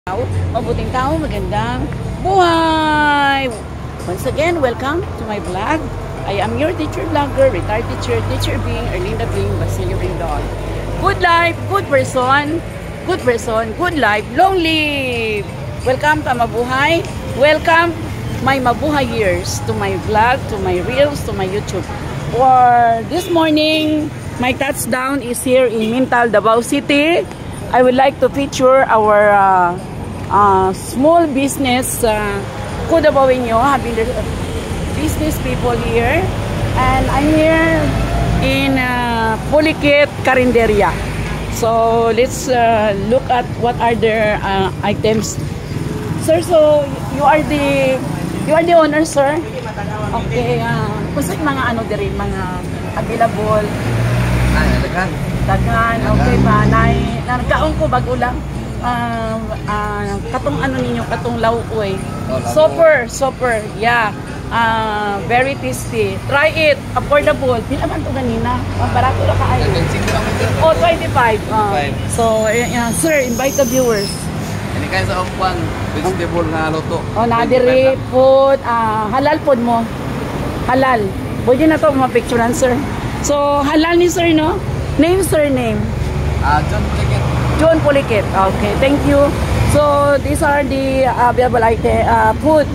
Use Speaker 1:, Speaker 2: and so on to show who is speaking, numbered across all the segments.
Speaker 1: Mabuting tao, magandang buhay! Once again, welcome to my vlog. I am your teacher vlogger, retired teacher, teacher being Erlinda Bing Basilio Rindon. Good life, good person, good life, long live! Welcome to Mabuhay. Welcome my Mabuhay years to my vlog, to my reels, to my YouTube. For this morning, my touchdown is here in Mintal, Davao City. I would like to feature our small business Kudabawenyo, having the business people here, and I'm here in Pulikit Carinderia. So let's look at what are their items. Sir, so you are the owner, sir? Okay, kung mga ano din mga available daghan, okay ba? Nagkaon ko bago lang. Katong ano ninyo, katong lauoy. Super, yeah. Very tasty. Try it. Affordable. Pila man to ganina? Barato na kaayo. Oh, 25. So, sir, invite the viewers.
Speaker 2: Ini kayo sa upuan, vegetable na luto.
Speaker 1: Oh, nadiri food. Halal food mo. Halal. Pwede na to mapicturean, sir. So, halal ni sir, no? Name, sir, name.
Speaker 2: John Pulikit.
Speaker 1: John Pulikit. Okay, thank you. So, these are the available food.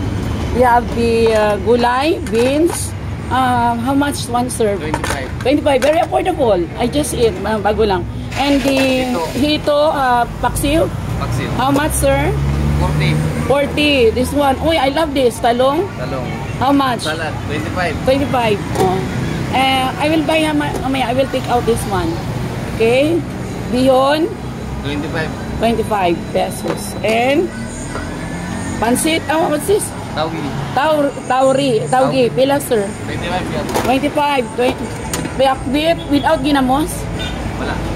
Speaker 1: We have the gulay, beans. How much one serve?
Speaker 2: 25.
Speaker 1: 25. Very affordable. I just eat. Bago lang. And the hito, paksiw.
Speaker 2: Paksiw.
Speaker 1: How much, sir?
Speaker 2: 40.
Speaker 1: 40. This one. Uy, I love this. Talong.
Speaker 2: Talong.
Speaker 1: How much?
Speaker 2: Salad. 25.
Speaker 1: 25. Oh. I will buy, I will take out this one. Okay. Bihon.
Speaker 2: 25.
Speaker 1: 25 pesos. And pansit. What's this?
Speaker 2: Taugi.
Speaker 1: Taugi. Pila, sir?
Speaker 2: 25 yan.
Speaker 1: 25. 20. Without ginamos?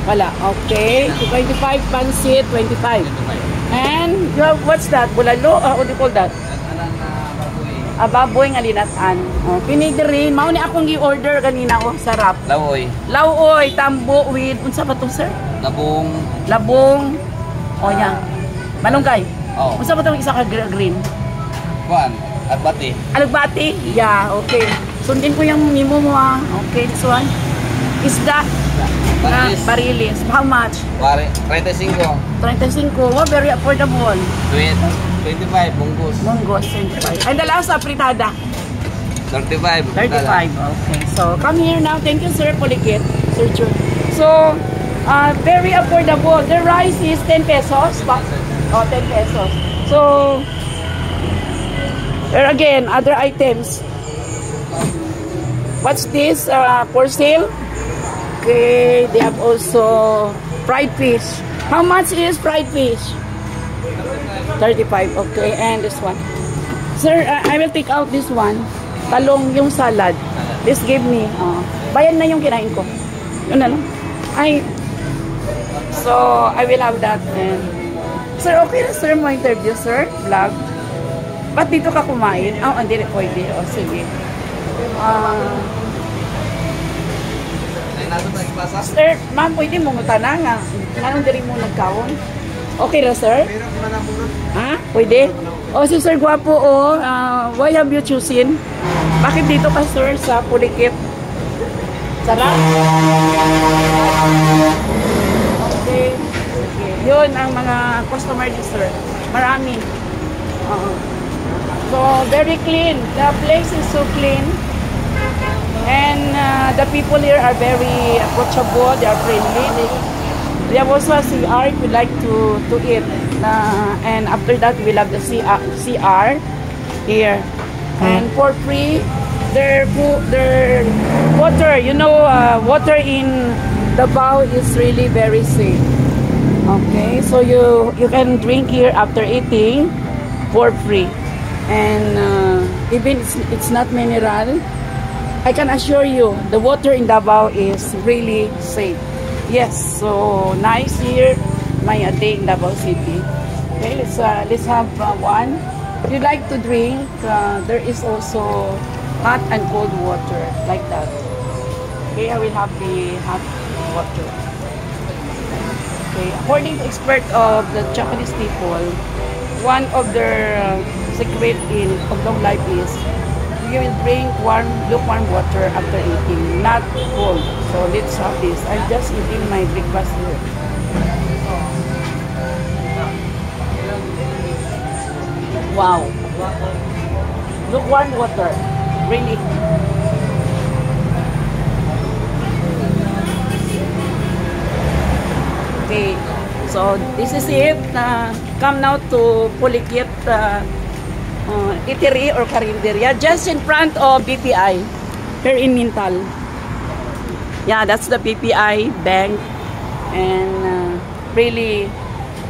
Speaker 1: Wala. Okay. So 25 pansit. 25.
Speaker 2: 25.
Speaker 1: And you have, what's that? Bulalo? What do you call that?
Speaker 2: Baboy.
Speaker 1: Baboy nga linatan. Pinidiri. Mao ni akong gi-order kanina. Sarap.
Speaker 2: Lawoy.
Speaker 1: Lawoy. Tambo with, unsa ba to, sir? Labong. Yan. Malunggay.
Speaker 2: Oh.
Speaker 1: Unsa ba itong isa ka green?
Speaker 2: Kuan. Agbati.
Speaker 1: Alugbati? Yeah, okay. Sundin ko yung mimo mo Okay, this one. Isda. Barilis. How much?
Speaker 2: 35.
Speaker 1: 35. Oh, very affordable.
Speaker 2: 25. Bunggos.
Speaker 1: Munggos, 25. And the last, fritada.
Speaker 2: 35.
Speaker 1: 35. Okay. So, come here now. Thank you, Sir Pulikit. Sir Jun. So, very affordable. The rice is 10 pesos. 10 pesos. So, there again, other items. What's this? For sale? Okay, they have also fried fish. How much is fried fish? 35. Okay, and this one. Sir, I will take out this one. Talong yung salad. This give me. Bayan na yung kinain ko. Yun na lang. So, I will have that. And, sir, okay na sir mo interview, sir? Vlog. Ba't dito ka kumain? Hindi rin pwede. Sige. Sir, ma'am, pwede mo mutana nga. Anong diri mo nagkawon? Okay na, sir? Pwede? Si Sir Guapo, why have you chosen? Bakit dito ka, sir, sa Pulikit? Sarap? Okay. Yun ang mga customer ni sir. Marami. So, very clean. The place is so clean. And the people here are very approachable. They are friendly. They have also a CR if you like to eat. And after that, we'll have the CR here. And for free, their water, water in Davao is really very safe. Okay, so you can drink here after eating for free. And even it's not mineral, I can assure you the water in Davao is really safe. Yes, so nice here, my day in Davao City. Okay, let's have one. If you like to drink, there is also hot and cold water like that. Okay, I will have the hot water. Okay, according to expert of the Japanese people, one of their secret of long life is you will drink lukewarm water after eating, not cold. So let's have this. I'm just eating my breakfast here. Wow. Lukewarm water. Really. Okay. So this is it. Come now to Pulikit Eatery or Carinderia, just in front of BPI here in Mintal. Yeah, that's the BPI bank, and really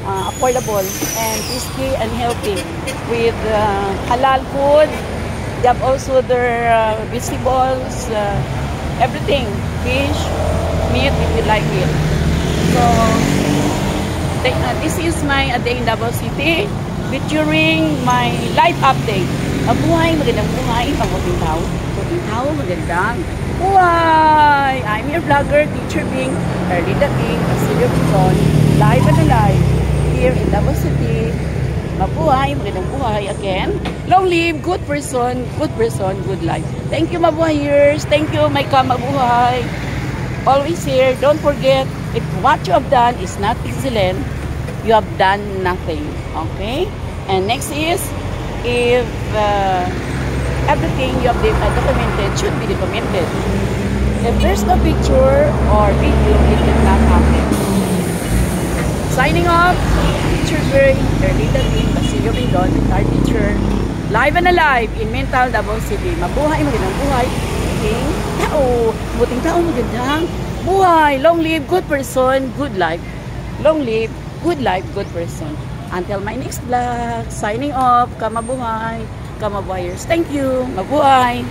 Speaker 1: affordable and tasty and healthy with halal food. They have also their vegetables, everything, fish, meat if you like it. So this is my day in Davao City, featuring my life update. Mabuhay, magandang buhay, mabuting tao, magandang buhay. I'm your vlogger, Teacher Bing, Erlinda Bing, Basilio Bison, live and alive here in Davao City. Mabuhay, magandang buhay again. Long live, good person, good life. Thank you, mabuhayers. Thank you, my kamabuhay. Always here. Don't forget, if what you have done is not excellent, you have done nothing. Okay? And next is, if everything you have documented should be documented. If there's no picture or video, it will not happen. Signing off, Teacher Bird, Erlinda Bing, Basilio Bindon, our teacher, live and alive in Mintal, Davao City. Mabuhay, magandang buhay. Buting tao, magandang buhay. Long live, good person, good life. Long live, good life, good person. Until my next vlog, signing off, kamabuhay, kamabuhayers. Thank you, mabuhay.